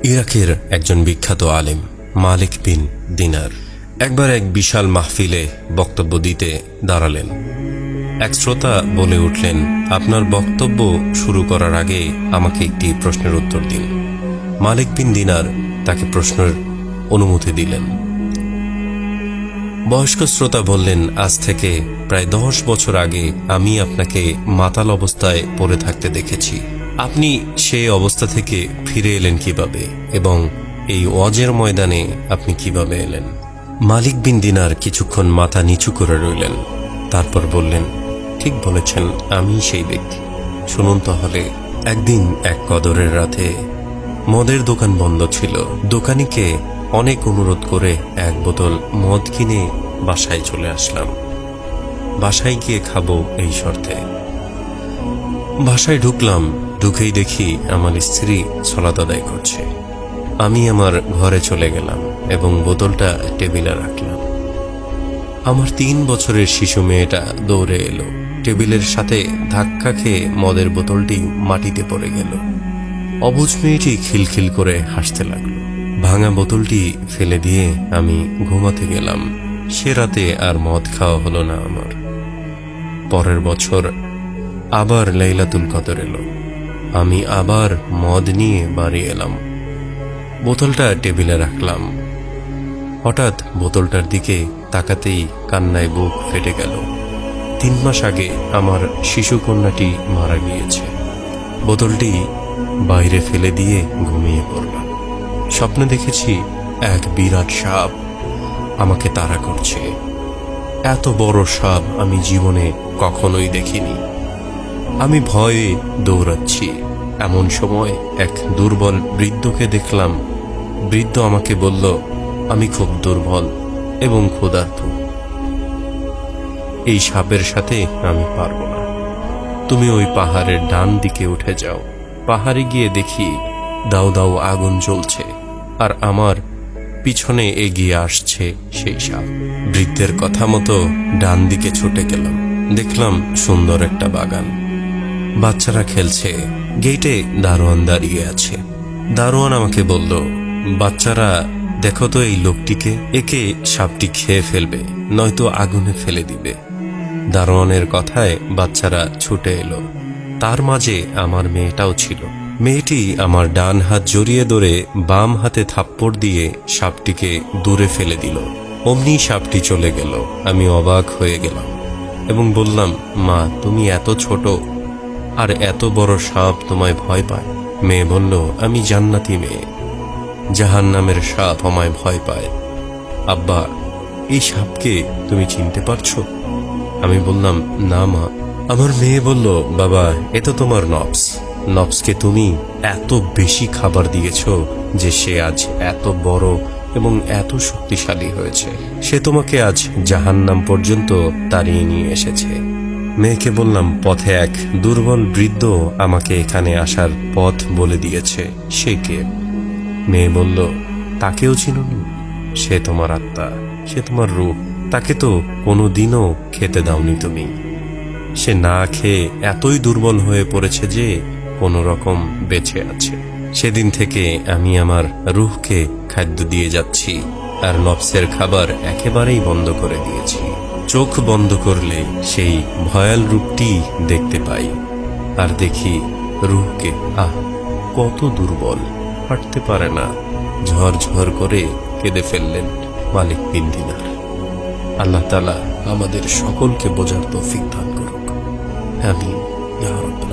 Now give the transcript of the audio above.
ইরাকের একজন বিখ্যাত আলেম মালিক বিন দিনার একবার এক বিশাল মাহফিলে বক্তব্য দিতে দাঁড়ালেন। এক শ্রোতা বলে উঠলেন, আপনার বক্তব্য শুরু করার আগে আমাকে একটি প্রশ্নের উত্তর দিন। মালিক বিন দিনার তাকে প্রশ্নের অনুমতি দিলেন। বয়স্ক শ্রোতা বললেন, আজ থেকে প্রায় 10 বছর আগে আমি আপনাকে মাতাল অবস্থায় পড়ে থাকতে দেখেছি। আপনি সেই অবস্থা থেকে ফিরে এলেন কিভাবে এবং এই ওয়াজের ময়দানে আপনি কিভাবে এলেন? মালিক বিন দিনার কিছুক্ষণ মাথা নিচু করে রইলেন, তারপর বললেন, ঠিক বলেছেন, আমি সেই ব্যক্তি। শুনুন তাহলে। একদিন এক কদরের রাতে মদের দোকান বন্ধ ছিল। দোকানিকে অনেক অনুরোধ করে এক বোতল মদ কিনে বাসায় চলে আসলাম। বাসায় গিয়ে খাবো এই শর্তে। বাসায় ঢুকলাম, ঢুকেই দেখি আমার স্ত্রী সালাত আদায় করছে। আমি আমার ঘরে চলে গেলাম এবং বোতলটা টেবিলে রাখলাম। আমার 3 বছরের শিশু মেয়েটা দৌড়ে এলো। টেবিলের সাথে ধাক্কা খেয়ে মদের বোতলটি মাটিতে পড়ে গেল। অবুঝ মেয়েটি খিলখিল করে হাসতে লাগলো। ভাঙা বোতলটি ফেলে দিয়ে আমি ঘুমাতে গেলাম। সে রাতে আর মদ খাওয়া হলো না আমার। পরের বছর আবার লাইলাতুল কদর এলো। আমি আবার মদ নিয়ে বাড়ি এলাম। বোতলটা টেবিলে রাখলাম। হঠাৎ বোতলটার দিকে তাকাতেই কান্নায় বুক ফেটে গেল। 3 মাস আগে আমার শিশু কন্যাটি মারা গিয়েছে। বোতলটি বাইরে ফেলে দিয়ে ঘুমিয়ে পড়লাম। স্বপ্নে দেখেছি এক বিরাট সাপ আমাকে তাড়া করছে। এত বড় সাপ আমি জীবনে কখনোই দেখিনি। আমি ভয়ে দৌড়াচ্ছি। এমন সময় এক দুর্বল বৃদ্ধকে দেখলাম। বৃদ্ধ আমাকে বলল, আমি খুব দুর্বল এবং ক্ষুধার্ত। এই সাপের সাথে আমি পারবো না। তুমি ওই পাহাড়ের ডান দিকে উঠে যাও। পাহাড়ে গিয়ে দেখি দাউ দাউ আগুন জ্বলছে আর আমার পিছনে এগিয়ে আসছে সেই সাপ। বৃদ্ধের কথা মতো ডান দিকে ছুটে গেলাম। দেখলাম সুন্দর একটা বাগান, বাচ্চারা খেলছে। গেটে দারোয়ান দাঁড়িয়ে আছে। দারোয়ান আমাকে বলল, বাচ্চারা দেখো তো এই লোকটিকে, একে সাপটি খেয়ে ফেলবে, নয়তো আগুনে ফেলে দিবে। দারোয়ানের কথায় বাচ্চারা ছুটে এলো। তার মাঝে আমার মেয়েটাও ছিল। মেয়েটি আমার ডান হাত জড়িয়ে ধরে বাম হাতে থাপ্পড় দিয়ে সাপটিকে দূরে ফেলে দিল। অমনি সাপটি চলে গেল। আমি অবাক হয়ে গেলাম এবং বললাম, মা, তুমি এত ছোট আর এত বড় সাপ তোমায় ভয় পায়? মেয়ে বলল, আমি জান্নাতি মেয়ে, জাহান্নামের সাপ আমায় ভয় পায়। আব্বা, এই সাপকে তুমি চিনতে পারছো? আমি বললাম, না মা। আমার মেয়ে বলল, বাবা, এ তো তোমার নফস। নফসকে তুমি এত বেশি খাবার দিয়েছ যে সে আজ এত বড় এবং এত শক্তিশালী হয়েছে। সে তোমাকে আজ জাহান্নাম পর্যন্ত তাড়িয়ে নিয়ে এসেছে। মেয়েকে বললাম, পথে এক দুর্বল বৃদ্ধ আমাকে এখানে আসার পথ বলে দিয়েছে। সে কে? মেয়ে বলল, তাকেও চিনুনি? সে তোমার আত্মা, সে তোমার রূহ। তাকে তো কোনোদিনও খেতে দাওনি তুমি। সে না খেয়ে এতই দুর্বল হয়ে পড়েছে যে কোনো রকম বেঁচে আছে। সেদিন থেকে আমি আমার রূহকে খাদ্য দিয়ে যাচ্ছি আর নফসের খাবার একেবারেই বন্ধ করে দিয়েছি। চোখ বন্ধ করলে সেই ভয়াল রূপটি দেখতে পাই আর দেখি রূহকে, কত দুর্বল, হাঁটতে পারে না। ঝরঝর করে কেঁদে ফেললেন মালিক বিন দিনার। আল্লাহ তাআলা আমাদের সকলকে বোঝার তৌফিক দান করুক। আমিন ইয়া রাব্বাল